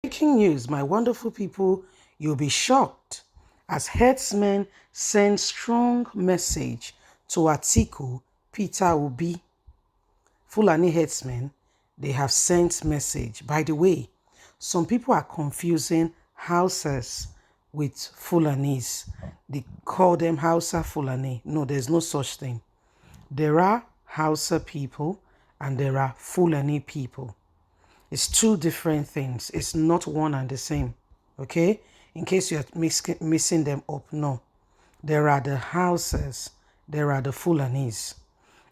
Breaking news, my wonderful people, you'll be shocked as herdsmen send strong message to Atiku, Peter Obi. Fulani herdsmen, they have sent message. By the way, some people are confusing Hausas with Fulanis. They call them Hausa Fulani. No, there's no such thing. There are Hausa people and there are Fulani people. It's two different things. It's not one and the same. Okay? In case you're mixing them up, no. There are the houses, there are the Fulanis.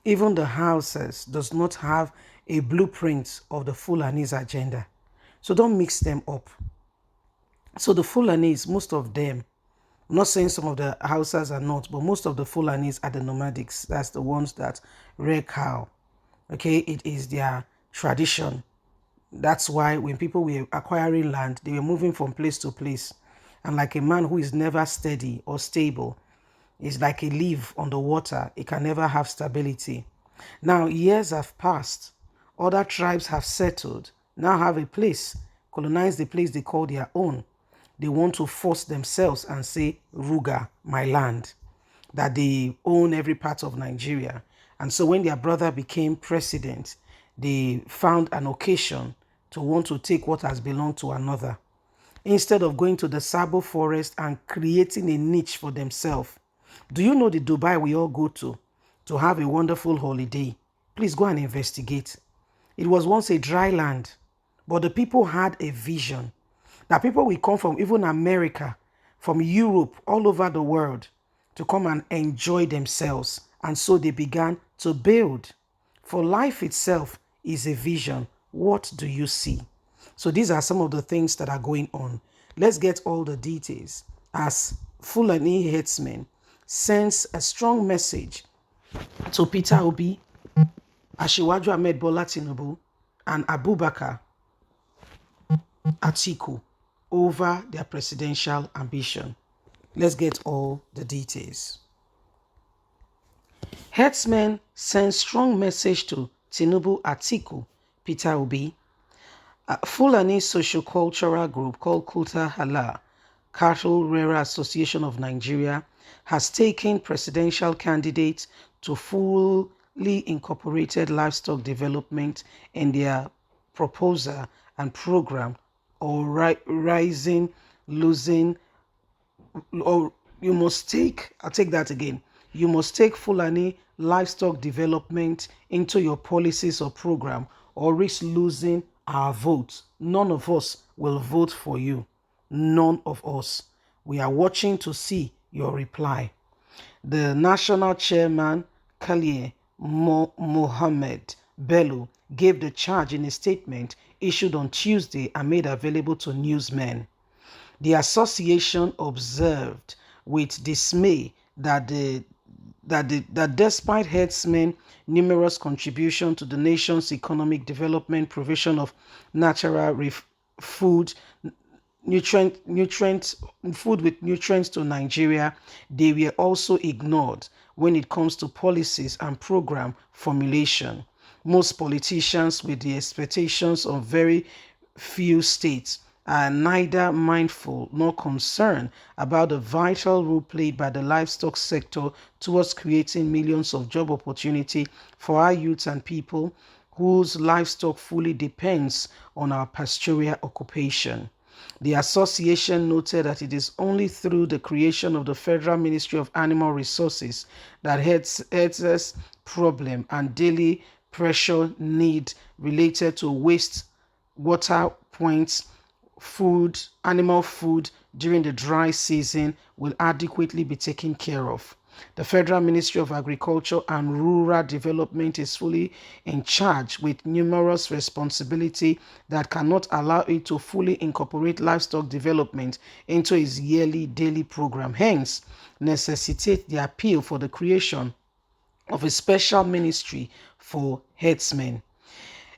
Even the houses does not have a blueprint of the Fulanis agenda. So don't mix them up. So the Fulanis, most of them, I'm not saying some of the houses are not, but most of the Fulanis are the nomadics. That's the ones that rear cow. Okay? It is their tradition. That's why when people were acquiring land, they were moving from place to place. And like a man who is never steady or stable, is like a leaf on the water. It can never have stability. Now, years have passed. Other tribes have settled, now have a place, colonize the place they call their own. They want to force themselves and say, Ruga, my land, that they own every part of Nigeria. And so when their brother became president, they found an occasion to want to take what has belonged to another. Instead of going to the Sabo forest and creating a niche for themselves. Do you know the Dubai we all go to have a wonderful holiday? Please go and investigate. It was once a dry land, but the people had a vision. That people will come from even America, from Europe, all over the world to come and enjoy themselves. And so they began to build. For life itself is a vision. What do you see? So these are some of the things that are going on. Let's get all the details. As Fulani herdsmen sends a strong message to Peter Obi, Asiwaju Ahmed Bola Tinubu, and Abubakar Atiku over their presidential ambition. Let's get all the details. Herdsmen send strong message to Tinubu, Atiku, Peter Obi. A Fulani socio-cultural group called Kulta Hala, Cattle Rearer Association of Nigeria, has taken presidential candidates to fully incorporated livestock development in their proposal and program, or rising, losing, or you must take, I'll take that again. You must take Fulani livestock development into your policies or program or risk losing our vote. None of us will vote for you. None of us. We are watching to see your reply. The national chairman, Khalil Mohammed Bello, gave the charge in a statement issued on Tuesday and made available to newsmen. The association observed with dismay that despite herdsmen' numerous contributions to the nation's economic development, provision of natural food, food with nutrients to Nigeria, they were also ignored when it comes to policies and program formulation. Most politicians, with the expectations of very few states, are neither mindful nor concerned about the vital role played by the livestock sector towards creating millions of job opportunity for our youths and people whose livestock fully depends on our pastoral occupation. The association noted that it is only through the creation of the Federal Ministry of Animal Resources that herds's problem and daily pressure need related to waste, water points, food, animal food during the dry season will adequately be taken care of. The Federal Ministry of Agriculture and Rural Development is fully in charge with numerous responsibilities that cannot allow it to fully incorporate livestock development into its yearly daily program. Hence, necessitate the appeal for the creation of a special ministry for herdsmen.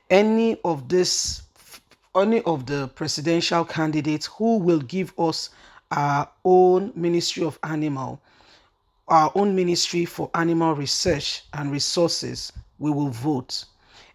Any of the presidential candidates who will give us our own ministry of animal, our own ministry for animal research and resources, we will vote.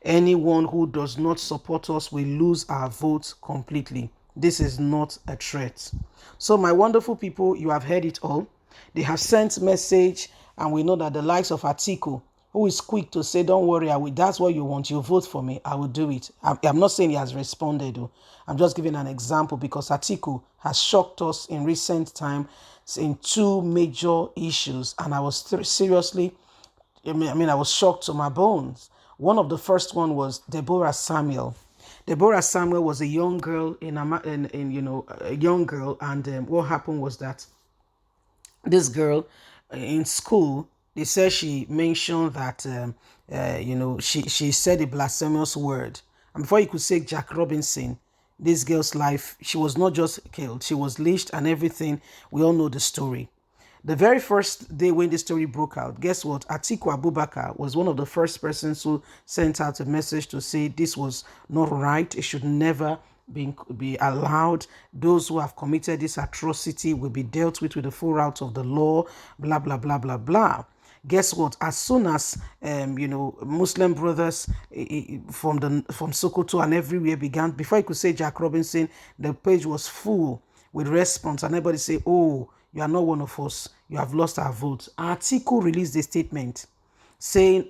Anyone who does not support us will lose our vote completely. This is not a threat. So my wonderful people, you have heard it all. They have sent message, and we know that the likes of Atiku, who is quick to say, don't worry, that's what you want, you vote for me, I will do it. I'm not saying he has responded, though. I'm just giving an example because Atiku has shocked us in recent time in two major issues, and I was seriously, I was shocked to my bones. One of the first one was Deborah Samuel. Deborah Samuel was a young girl a young girl, and what happened was that this girl in school, they said she mentioned that she said a blasphemous word, and before you could say Jack Robinson, this girl's life, she was not just killed, she was lynched and everything. We all know the story. The very first day when the story broke out, guess what? Atiku Abubakar was one of the first persons who sent out a message to say this was not right. It should never be allowed. Those who have committed this atrocity will be dealt with the full route of the law, blah, blah, blah, blah, blah. Guess what? As soon as Muslim brothers from Sokoto and everywhere began, before you could say Jack Robinson, the page was full with response, and everybody say, "Oh, you are not one of us. You have lost our vote." Atiku released a statement saying,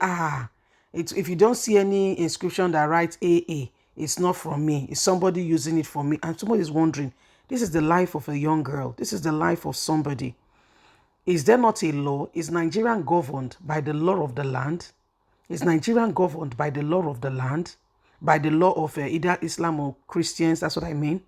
if you don't see any inscription that writes AA, it's not from me. It's somebody using it for me. And somebody is wondering, this is the life of a young girl. This is the life of somebody. Is there not a law? Is Nigeria governed by the law of the land? Is Nigeria governed by the law of the land? By the law of either Islam or Christians? That's what I mean.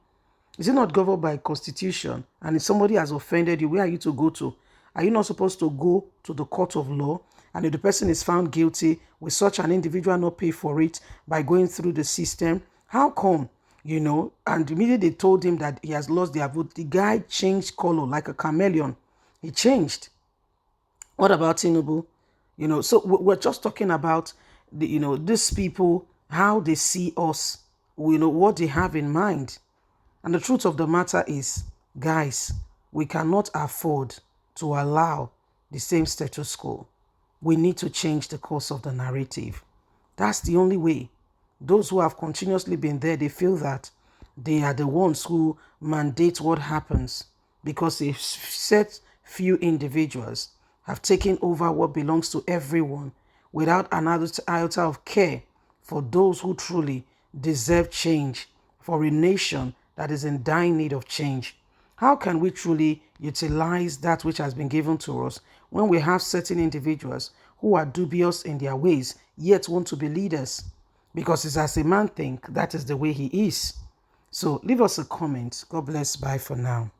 Is it not governed by constitution? And if somebody has offended you, where are you to go to? Are you not supposed to go to the court of law? And if the person is found guilty, will such an individual not pay for it by going through the system? How come? And immediately they told him that he has lost their vote. The guy changed color like a chameleon. He changed. What about Tinubu? So we're just talking about these people, how they see us, what they have in mind. And the truth of the matter is, guys, we cannot afford to allow the same status quo. We need to change the course of the narrative. That's the only way. Those who have continuously been there, they feel that they are the ones who mandate what happens because a set few individuals have taken over what belongs to everyone without another iota of care for those who truly deserve change, for a nation that is in dire need of change. How can we truly utilize that which has been given to us when we have certain individuals who are dubious in their ways, yet want to be leaders? Because it's as a man think, that is the way he is. So leave us a comment. God bless. Bye for now.